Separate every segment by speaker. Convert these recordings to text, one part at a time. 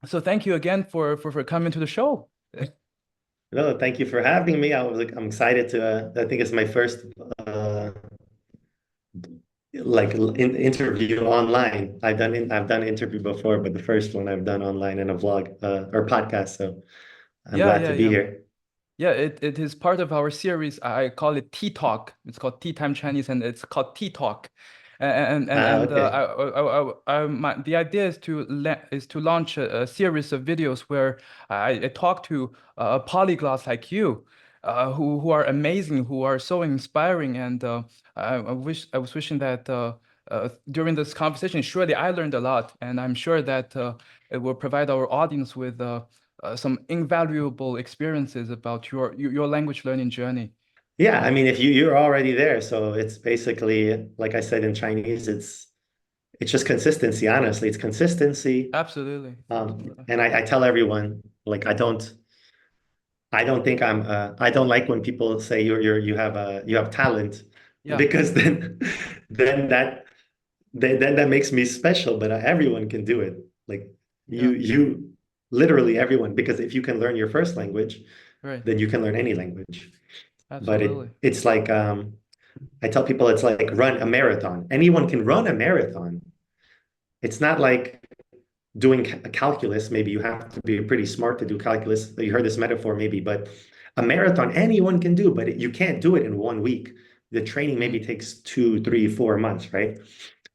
Speaker 1: So thank you again for coming to the show.
Speaker 2: No, thank you for having me. I'm excited to, I think it's my first, interview online. I've done interview before, but the first one I've done online in a vlog, or podcast. So I'm
Speaker 1: Yeah,
Speaker 2: glad
Speaker 1: yeah,
Speaker 2: to be
Speaker 1: yeah.
Speaker 2: here.
Speaker 1: Yeah, it is part of our series. I call it Tea Talk. It's called Tea Time Chinese, and it's called Tea Talk.
Speaker 2: Okay.
Speaker 1: The idea is to launch a series of videos where I talk to polyglots like you, who are amazing, who are so inspiring, and I was wishing that during this conversation, surely I learned a lot, and I'm sure that it will provide our audience with some invaluable experiences about your language learning journey.
Speaker 2: Yeah, I mean, if you're already there, so it's basically like I said in Chinese, it's just consistency. Honestly, it's consistency.
Speaker 1: Absolutely, absolutely.
Speaker 2: And I tell everyone, like, I don't think I don't like when people say you have talent,
Speaker 1: Yeah,
Speaker 2: because then that then that makes me special. But everyone can do it. Like
Speaker 1: yeah,
Speaker 2: you literally everyone, because if you can learn your first language,
Speaker 1: right.
Speaker 2: then you can learn any language. But
Speaker 1: Absolutely.
Speaker 2: it's like, I tell people it's like run a marathon. Anyone can run a marathon. It's not like doing calculus. Maybe you have to be pretty smart to do calculus. You heard this metaphor maybe, but a marathon anyone can do, but you can't do it in 1 week. The training maybe
Speaker 1: Mm,
Speaker 2: takes 2, 3, 4 months, right?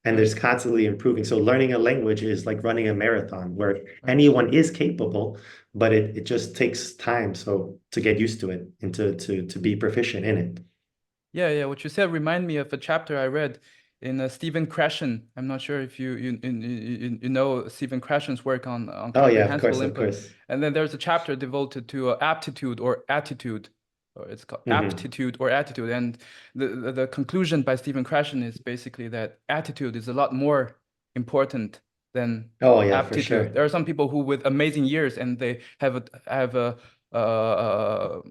Speaker 2: And
Speaker 1: right,
Speaker 2: there's constantly improving. So learning a language is like running a marathon where
Speaker 1: right.
Speaker 2: anyone is capable, but it just takes time. So to get used to it and to be proficient in it.
Speaker 1: Yeah, yeah. What you said remind me of a chapter I read in Stephen Krashen. I'm not sure if you know Stephen Krashen's work on
Speaker 2: Oh yeah, of
Speaker 1: comprehensible
Speaker 2: course, of
Speaker 1: input.
Speaker 2: course.
Speaker 1: And then there's a chapter devoted to aptitude or attitude, or it's called
Speaker 2: Hmm.
Speaker 1: aptitude or attitude. And the conclusion by Stephen Krashen is basically that attitude is a lot more important than
Speaker 2: Oh yeah, for
Speaker 1: aptitude.
Speaker 2: sure.
Speaker 1: There are some people who with amazing years and they have a uh,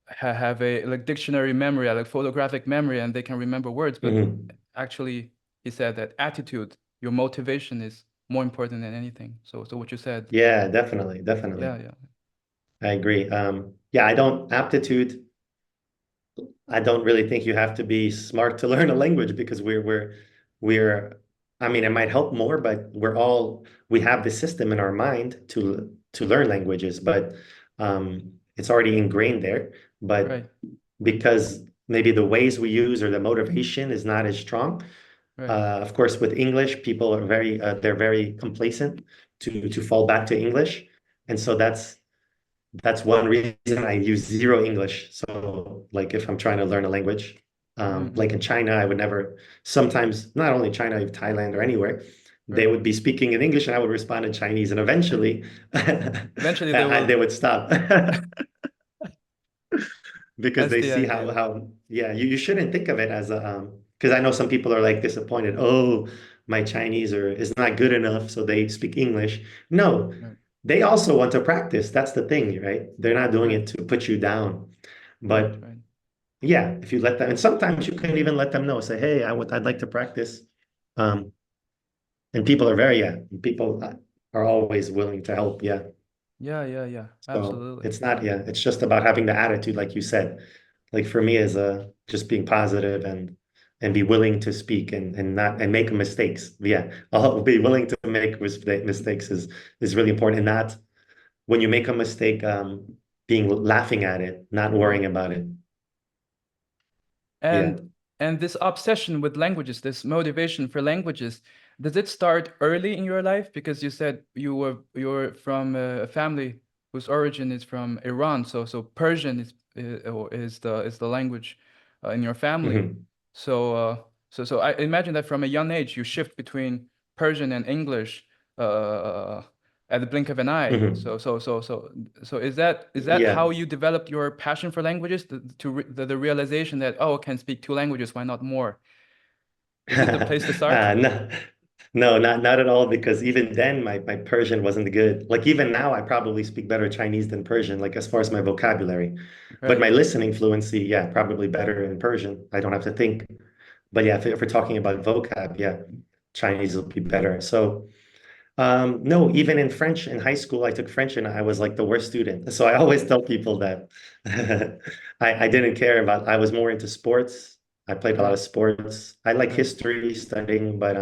Speaker 1: have a like dictionary memory, like photographic memory, and they can remember words. But
Speaker 2: Hmm.
Speaker 1: actually, he said that attitude, your motivation is more important than anything. So what you said,
Speaker 2: Yeah, definitely, definitely.
Speaker 1: yeah, yeah,
Speaker 2: I agree. Yeah, I don't aptitude. I don't really think you have to be smart to learn a language, because we're I mean, it might help more, but we have the system in our mind to learn languages, but it's already ingrained there. But
Speaker 1: right,
Speaker 2: because maybe the ways we use or the motivation is not as strong.
Speaker 1: right,
Speaker 2: Of course, with English, people are they're very complacent to fall back to English, and so that's one reason I use zero English. So, like, if I'm trying to learn a language, like
Speaker 1: mm-hmm.
Speaker 2: in China, I would never, sometimes, not only China, Thailand or anywhere, they
Speaker 1: Right.
Speaker 2: would be speaking in English and I would respond in Chinese. And eventually,
Speaker 1: Eventually, they
Speaker 2: they
Speaker 1: will.
Speaker 2: would stop because
Speaker 1: That's
Speaker 2: they
Speaker 1: the
Speaker 2: see
Speaker 1: idea.
Speaker 2: yeah, you shouldn't think of it as because I know some people are like disappointed. Oh, my Chinese is not good enough, so they speak English. No,
Speaker 1: Right,
Speaker 2: they also want to practice. That's the thing, right? They're not doing
Speaker 1: right,
Speaker 2: it to put you down.
Speaker 1: right,
Speaker 2: But
Speaker 1: right.
Speaker 2: yeah, if you let them, and sometimes you can even let them know, say, hey, I'd like to practice. Um, and people are people are always willing to help. Yeah.
Speaker 1: Yeah, yeah, yeah.
Speaker 2: So
Speaker 1: Absolutely.
Speaker 2: it's not, yeah, it's just about having the attitude, like you said. Like for me is just being positive and be willing to speak and not and make mistakes. Yeah, I'll be willing to make mistakes is really important. And not when you make a mistake, being laughing at it, not
Speaker 1: Right.
Speaker 2: worrying about it. Yeah.
Speaker 1: And and this obsession with languages, this motivation for languages, does it start early in your life? Because you said you're from a family whose origin is from Iran, so Persian is the language in your family.
Speaker 2: Hmm.
Speaker 1: So I imagine that from a young age you shift between Persian and English uh, at the blink of an eye.
Speaker 2: Hmm.
Speaker 1: So is that how
Speaker 2: Yeah.
Speaker 1: you developed your passion for languages? The realization that, oh, I can speak two languages, why not more? Is it the place to start?
Speaker 2: No, no, not at all. Because even then, my Persian wasn't good. Like even now, I probably speak better Chinese than Persian. Like as far as my vocabulary, but
Speaker 1: Right.
Speaker 2: my listening fluency, yeah, probably better in Persian. I don't have to think. But yeah, if we're talking about vocab, yeah, Chinese will be better. So No, even in French in high school, I took French and I was like the worst student. So I always tell people that I didn't care about, I was more into sports. I played a lot
Speaker 1: Right,
Speaker 2: of sports. I like
Speaker 1: right,
Speaker 2: history studying, but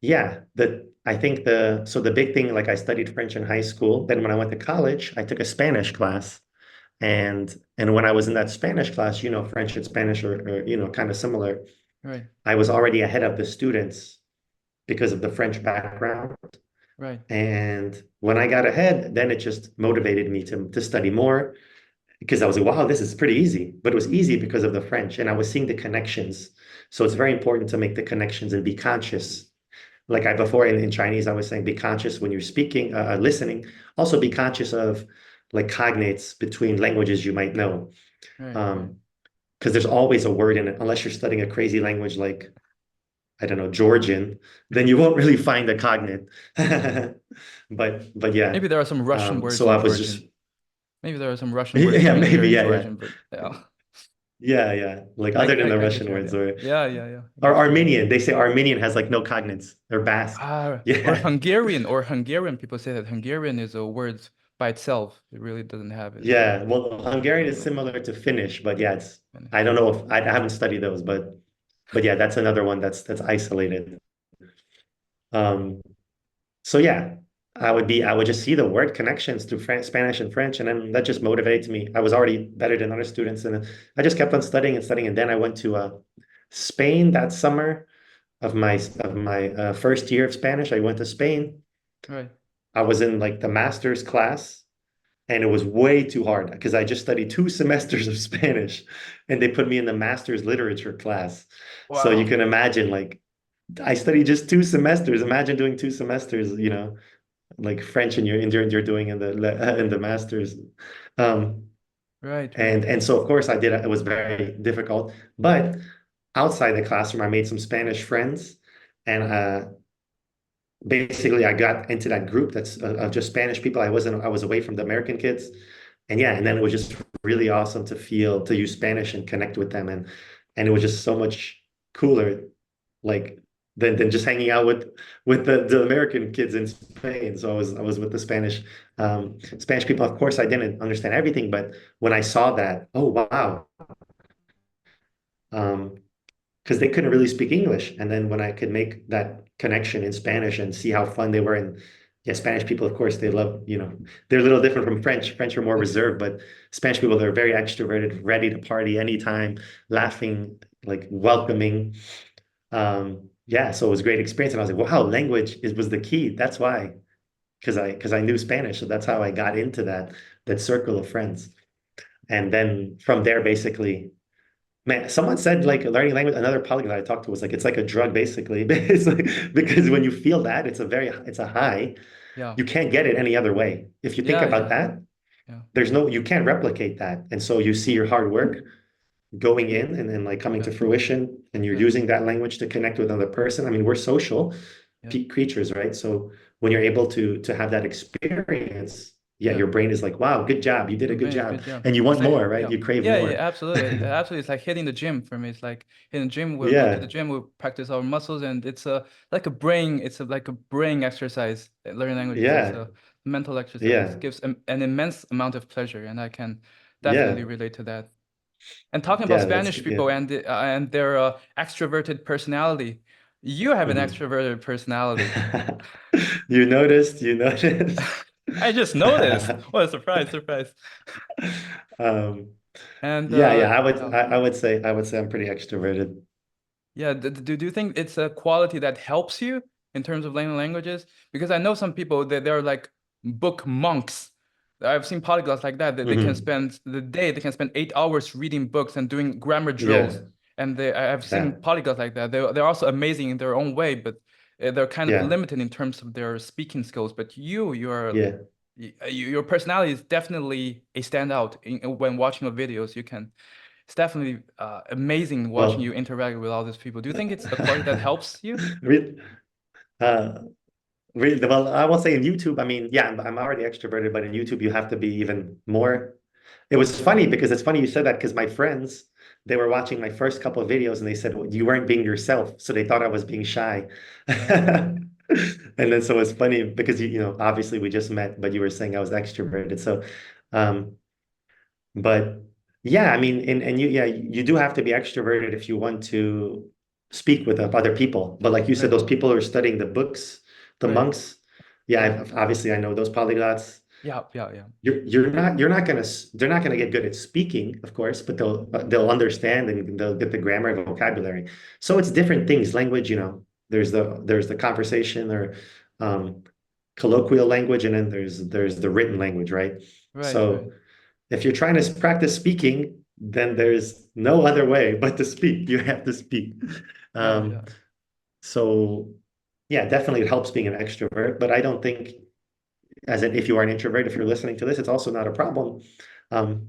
Speaker 2: yeah, I think the big thing, like I studied French in high school. Then when I went to college, I took a Spanish class. And when I was in that Spanish class, French and Spanish are kind of similar.
Speaker 1: right,
Speaker 2: I was already ahead of the students because of the French background.
Speaker 1: right,
Speaker 2: And when I got ahead, then it just motivated me to study more because I was like, wow, this is pretty easy. But it was easy because of the French and I was seeing the connections. So it's very important to make the connections and be conscious. Like I before in Chinese, I was saying be conscious when you're speaking, listening. Also be conscious of like cognates between languages you might know.
Speaker 1: right, right.
Speaker 2: Um, because there's always a word in it, unless you're studying a crazy language like I don't know, Georgian, then you won't really find a cognate. But yeah.
Speaker 1: Maybe there are some Russian words
Speaker 2: So
Speaker 1: in
Speaker 2: I was just
Speaker 1: Georgian. Maybe there are some Russian words
Speaker 2: yeah,
Speaker 1: you can hear
Speaker 2: maybe,
Speaker 1: in
Speaker 2: yeah,
Speaker 1: Georgian, but yeah,
Speaker 2: yeah. Like other than the
Speaker 1: I get
Speaker 2: Russian
Speaker 1: your
Speaker 2: words
Speaker 1: idea.
Speaker 2: or
Speaker 1: Yeah, yeah, yeah. I
Speaker 2: or
Speaker 1: get your idea.
Speaker 2: Armenian. They say Armenian has like no cognates or Basque.
Speaker 1: Or
Speaker 2: Yeah.
Speaker 1: Hungarian, people say that Hungarian is a word by itself. It really doesn't have it.
Speaker 2: Yeah. Well, Hungarian is similar to Finnish, but yeah, I don't know if I haven't studied those, but yeah, that's another one that's isolated. Um, So yeah, I would just see the word connections to French, Spanish and French, and then that just motivates me. I was already better than other students, and I just kept on studying and studying. And then I went to Spain that summer of my first year of Spanish. I went to Spain.
Speaker 1: Right.
Speaker 2: I was in like the master's class, and it was way too hard because I just studied 2 semesters of Spanish, and they put me in the master's literature class. So you
Speaker 1: Wow.
Speaker 2: can imagine, like, I studied just 2 semesters. Imagine doing 2 semesters, like French and you're doing in the masters. Um,
Speaker 1: Right, right,
Speaker 2: and so of course I did it was very difficult. But outside the classroom, I made some Spanish friends, and basically I got into that group that's of just Spanish people. I was away from the American kids, and yeah, and then it was just really awesome to use Spanish and connect with them, and it was just so much cooler, like than just hanging out with the American kids in Spain. So I was with the Spanish people. Of course, I didn't understand everything, but when I saw that, oh wow, um, because they couldn't really speak English, and then when I could make that connection in Spanish and see how fun they were, and yeah, Spanish people, of course, they love, they're a little different from French. French are more
Speaker 1: right.
Speaker 2: reserved, but Spanish people, they're very extroverted, ready to party anytime, laughing, like welcoming. Yeah, so it was a great experience. And I was like, wow, was the key. That's why, because I knew Spanish. So that's how I got into that circle of friends. And then from there, basically, man, someone said like learning language, another polyglot I talked to was like, it's like a drug, basically. It's like, because when you feel that, it's a high.
Speaker 1: Yeah.
Speaker 2: You can't get it any other way. If you think
Speaker 1: Yeah,
Speaker 2: about
Speaker 1: yeah,
Speaker 2: that,
Speaker 1: yeah,
Speaker 2: you can't replicate that. And so you see your hard work going in and then like coming
Speaker 1: yeah,
Speaker 2: to fruition, and you're
Speaker 1: yeah,
Speaker 2: using that language to connect with another person. I mean, we're social
Speaker 1: yeah,
Speaker 2: creatures, right? So when you're able to have that experience, yeah,
Speaker 1: yeah.
Speaker 2: your brain is like, wow, good job, you did a
Speaker 1: You
Speaker 2: good
Speaker 1: made a
Speaker 2: job,
Speaker 1: good job.
Speaker 2: and you
Speaker 1: It's
Speaker 2: want
Speaker 1: like,
Speaker 2: more, right?
Speaker 1: yeah,
Speaker 2: You crave
Speaker 1: yeah, yeah,
Speaker 2: more.
Speaker 1: absolutely, absolutely. It's like hitting the gym for me. It's like hitting the gym. We'll go to
Speaker 2: Yeah,
Speaker 1: the gym. We'll practice our muscles, and it's a like a brain. It's like a brain exercise. Learning languages. It's
Speaker 2: yeah,
Speaker 1: a mental exercise.
Speaker 2: yeah,
Speaker 1: Gives an immense amount of pleasure, and I can definitely
Speaker 2: yeah,
Speaker 1: relate to that. And talking about
Speaker 2: yeah, that's
Speaker 1: Spanish
Speaker 2: good. Yeah.
Speaker 1: people and their extroverted personality, you have an
Speaker 2: Mhm.
Speaker 1: extroverted personality.
Speaker 2: You noticed.
Speaker 1: I just noticed. What a surprise, surprise.
Speaker 2: um,
Speaker 1: And
Speaker 2: yeah,
Speaker 1: yeah.
Speaker 2: I would say I'm pretty extroverted.
Speaker 1: Yeah, do you think it's a quality that helps you in terms of learning languages? Because I know some people that they're like book monks. I've seen polyglots like that they can
Speaker 2: Hmm.
Speaker 1: spend the day, they can spend 8 hours reading books and doing grammar
Speaker 2: Yeah,
Speaker 1: drills. And I've seen
Speaker 2: yeah,
Speaker 1: polyglots like that. They're also amazing in their own way, but they're kind of
Speaker 2: yeah,
Speaker 1: limited in terms of their speaking skills. But
Speaker 2: yeah.
Speaker 1: your personality is definitely a standout when watching your videos. It's definitely amazing watching you
Speaker 2: Well,
Speaker 1: interact with all these people. Do you think it's a quality that helps you?
Speaker 2: re uh, really, well, I will say in YouTube, I mean, yeah, I'm already extroverted, but in YouTube, you have to be even more. It was funny because it's funny you said that because my friends, they were watching my first couple of videos and they said, well, you weren't being yourself. So they thought I was being shy.
Speaker 1: Right.
Speaker 2: And then so it's funny because obviously we just met, but you were saying I was extroverted. So um but yeah, I mean, and you do have to be extroverted if you want to speak with other people. But like you said,
Speaker 1: Right,
Speaker 2: those people who are studying the books, the
Speaker 1: right,
Speaker 2: monks, yeah,
Speaker 1: right.
Speaker 2: obviously I know those polyglots.
Speaker 1: Yeah, yeah, yeah.
Speaker 2: You're not gonna they're not gonna get good at speaking, of course, but they'll understand and they'll get the grammar and vocabulary. So it's different things. Language, there's the conversation or um, colloquial language, and then there's the written language, right?
Speaker 1: Right, right.
Speaker 2: So if you're trying to practice speaking, then there's no other way but to speak. You have to speak.
Speaker 1: Yeah, yeah.
Speaker 2: Um, so yeah, definitely it helps being an extrovert, but I don't think as in if you are an introvert, if you're listening to this, it's also not a problem. Um,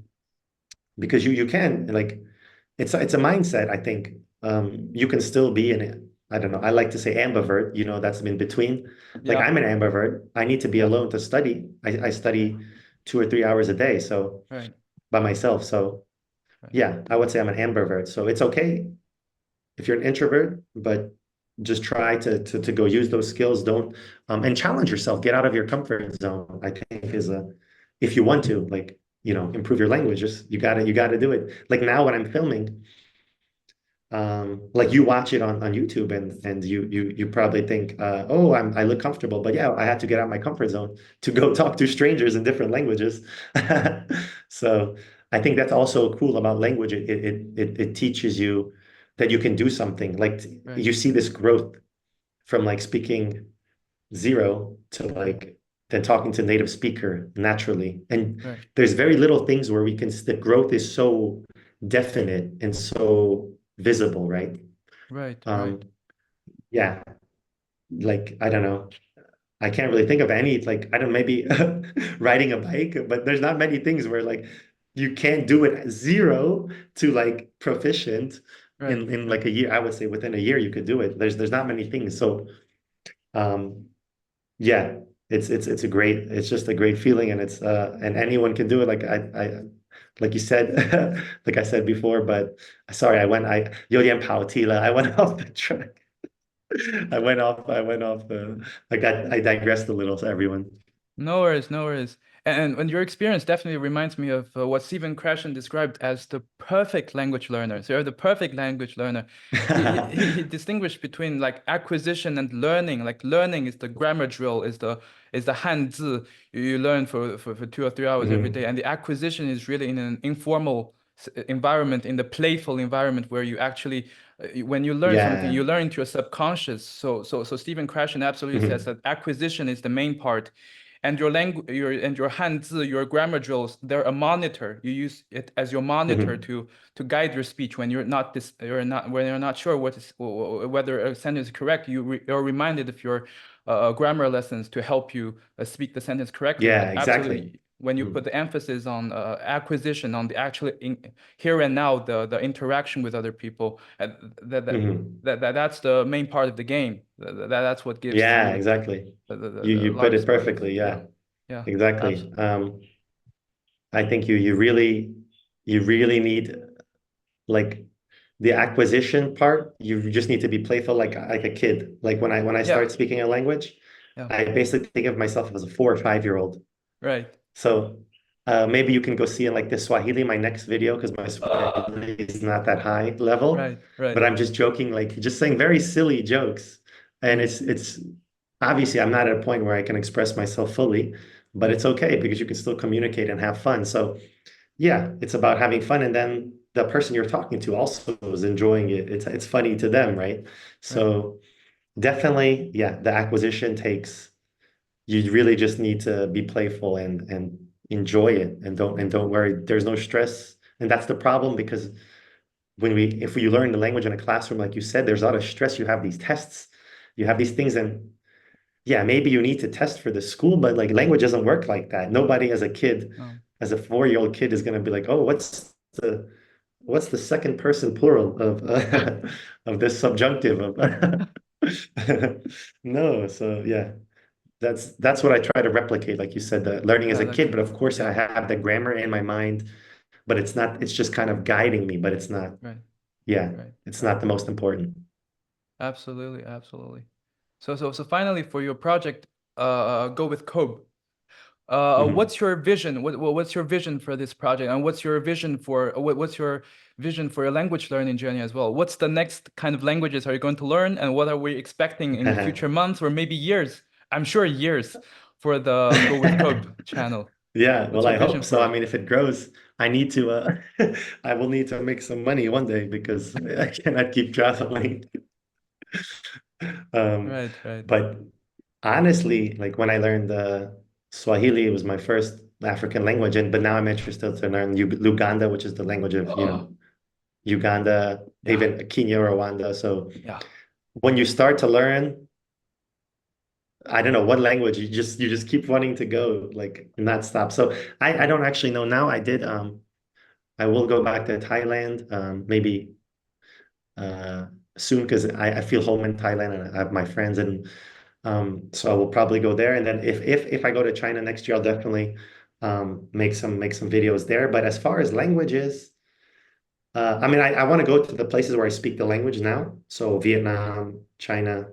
Speaker 2: because you can like it's a mindset, I think. You can still be an I don't know, I like to say ambivert, that's in between. Like
Speaker 1: Yeah,
Speaker 2: I'm an ambivert. I need to be
Speaker 1: yeah.
Speaker 2: alone to study. I
Speaker 1: Right,
Speaker 2: study 2 or 3 hours a day, so
Speaker 1: right,
Speaker 2: by myself. So
Speaker 1: right.
Speaker 2: yeah, I would say I'm an ambivert. So it's okay if you're an introvert, but just try to go use those skills. Don't and challenge yourself. Get out of your comfort zone. I think is a if you want to like improve your language. Just you gotta do it. Like now when I'm filming, like you watch it on YouTube and you probably think, oh, I look comfortable, but yeah, I had to get out of my comfort zone to go talk to strangers in different languages. So I think that's also cool about language. It teaches you that you can do something. Like
Speaker 1: Right,
Speaker 2: you see this growth from like speaking zero to
Speaker 1: right,
Speaker 2: like then talking to native speaker naturally. And
Speaker 1: right,
Speaker 2: there's very little things where the growth is so definite and so visible, right?
Speaker 1: right, right.
Speaker 2: Um, yeah, like I don't know. I can't really think of any like I don't maybe riding a bike, but there's not many things where like you can't do it at zero to like proficient
Speaker 1: Right,
Speaker 2: in
Speaker 1: right.
Speaker 2: like a year. I would say within a year you could do it. There's not many things. So um yeah, it's just a great feeling and it's and anyone can do it. Like I like you said, like I said before, but sorry, I 有点跑题了. I went off the track. I went off the I digressed a little to everyone.
Speaker 1: No worries, no worries. And your experience definitely reminds me of what Stephen Krashen described as the perfect language learner. So you're the perfect language learner. He distinguished between like acquisition and learning. Like learning is the grammar drill, is the hanzi you learn for 2 or 3 hours every day,
Speaker 2: Mhm.
Speaker 1: and the acquisition is really in an informal environment, in the playful environment where you actually when you learn something,
Speaker 2: Yeah.
Speaker 1: you learn into your subconscious. So Stephen Krashen absolutely says
Speaker 2: Mhm.
Speaker 1: that acquisition is the main part, and your language, your hanzi, your grammar drills, they're a monitor. You use it as your monitor
Speaker 2: Mhm.
Speaker 1: to guide your speech when you're not sure whether a sentence is correct. You're reminded of your grammar lessons to help you speak the sentence correctly.
Speaker 2: Yeah,
Speaker 1: But
Speaker 2: exactly.
Speaker 1: absolutely, when you put
Speaker 2: Mhm.
Speaker 1: the emphasis on acquisition, on the actual here and now, the interaction with other people, that, that,
Speaker 2: Mhm.
Speaker 1: that's the main part of the game. That's what gives
Speaker 2: Yeah,
Speaker 1: you
Speaker 2: exactly. You
Speaker 1: the
Speaker 2: put it
Speaker 1: largest part of
Speaker 2: perfectly.
Speaker 1: yeah,
Speaker 2: Yeah,
Speaker 1: yeah,
Speaker 2: exactly.
Speaker 1: absolutely.
Speaker 2: I think you really need like the acquisition part. You just need to be playful like a kid. Like when I
Speaker 1: Yeah,
Speaker 2: start speaking a language,
Speaker 1: yeah,
Speaker 2: I basically think of myself as a 4 or 5 year old.
Speaker 1: right.
Speaker 2: So maybe you can go see in like the Swahili, my next video, because my Swahili is not that high level.
Speaker 1: Right, right,
Speaker 2: But I'm just joking, like just saying very silly jokes. And
Speaker 1: right,
Speaker 2: it's obviously I'm not at a point where I can express myself fully, but
Speaker 1: right,
Speaker 2: it's okay because you can still communicate and have fun. So yeah, it's about having fun, and then the person you're talking to also is enjoying it. It's funny to them, right?
Speaker 1: right,
Speaker 2: So definitely, yeah, the acquisition takes you really just need to be playful and enjoy it and don't worry. There's no stress. And that's the problem because if we learn the language in a classroom, like you said, there's a lot of stress. You have these tests, you have these things, and yeah, maybe you need to test for the school, but like language doesn't work like that. Nobody as a kid,
Speaker 1: no,
Speaker 2: as a 4 year old kid is going to be like, oh, what's the second person plural of of this subjunctive of no. So yeah, that's what I try to replicate, like you said, the learning as
Speaker 1: yeah,
Speaker 2: a
Speaker 1: that's
Speaker 2: kid. But of course, I
Speaker 1: yeah,
Speaker 2: have the grammar in my mind, but it's not. It's just kind of guiding me, but it's not.
Speaker 1: right,
Speaker 2: Yeah,
Speaker 1: right,
Speaker 2: it's
Speaker 1: right.
Speaker 2: not the most important.
Speaker 1: Absolutely, absolutely. So finally, for your project, go with Kobe.
Speaker 2: Mhm.
Speaker 1: What's your vision? What's your vision for this project, and what's your vision for what's your vision for your language learning journey as well? What's the next kind of languages are you going to learn, and what are we expecting in the future months or maybe years? I'm sure years for the Go with Kobe channel.
Speaker 2: Yeah,
Speaker 1: What's
Speaker 2: well,
Speaker 1: your
Speaker 2: I
Speaker 1: vision
Speaker 2: hope so.
Speaker 1: for
Speaker 2: I
Speaker 1: it?
Speaker 2: mean, if it grows, I need to I will need to make some money one day because I cannot keep traveling. Um,
Speaker 1: Right, right.
Speaker 2: but honestly, like when I learned Swahili, it was my first African language, and but now I'm interested to learn Luganda, which is the language of, Uganda,
Speaker 1: Yeah,
Speaker 2: even Kenya, Rwanda. So
Speaker 1: yeah.
Speaker 2: when you start to learn, I don't know what language, you just keep wanting to go, like not stop. So I don't actually know now. I will go back to Thailand, maybe uh soon because I feel home in Thailand and I have my friends, and so I will probably go there. And then if I go to China next year, I'll definitely make some videos there. But as far as languages, I mean, I want to go to the places where I speak the language now. So Vietnam, China,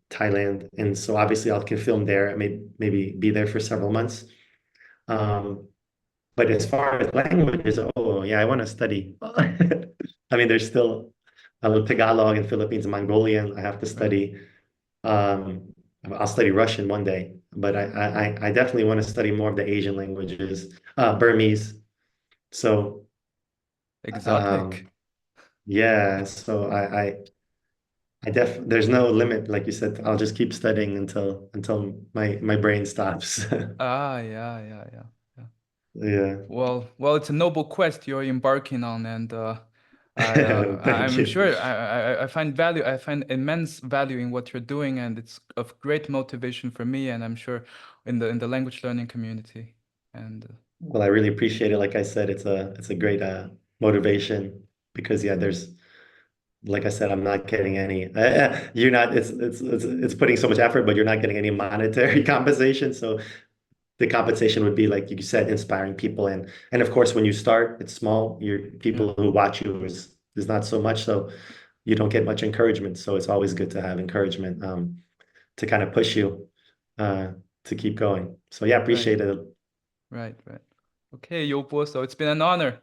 Speaker 2: Thailand, and so obviously I can film there, maybe be there for several months. Um, but as far as languages, oh yeah, I want to study. I mean, there's still a little Tagalog in Philippines, Mongolian. I have to
Speaker 1: Right.
Speaker 2: study. Um, I'll study Russian one day, but I definitely want to study more of the Asian languages, Burmese. So
Speaker 1: Exotic.
Speaker 2: um, yeah, so there's no limit, like you said. I'll just keep studying until my brain stops.
Speaker 1: Ah, yeah, yeah, yeah, yeah.
Speaker 2: Yeah.
Speaker 1: Well, it's a noble quest you're embarking on, and
Speaker 2: Thank
Speaker 1: I'm
Speaker 2: you.
Speaker 1: sure I find value, I find immense value in what you're doing, and it's of great motivation for me, and I'm sure in the language learning community. And
Speaker 2: Well, I really appreciate it. Like I said, it's a great motivation because yeah, there's like I said, I'm not getting any. You're not. It's putting so much effort, but you're not getting any monetary compensation. So the compensation would be like you said, inspiring people, and of course, when you start, it's small. Your
Speaker 1: yeah,
Speaker 2: people who watch you is not so much, so you don't get much encouragement. So it's always good to have encouragement to kind of push you uh, to keep going. So yeah,
Speaker 1: right,
Speaker 2: appreciate it.
Speaker 1: right. Okay, Yopo, so it's been an honor.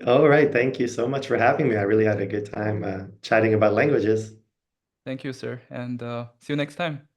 Speaker 2: All right, thank you so much for having me. I really had a good time chatting about languages.
Speaker 1: Thank you, sir, and see you next time.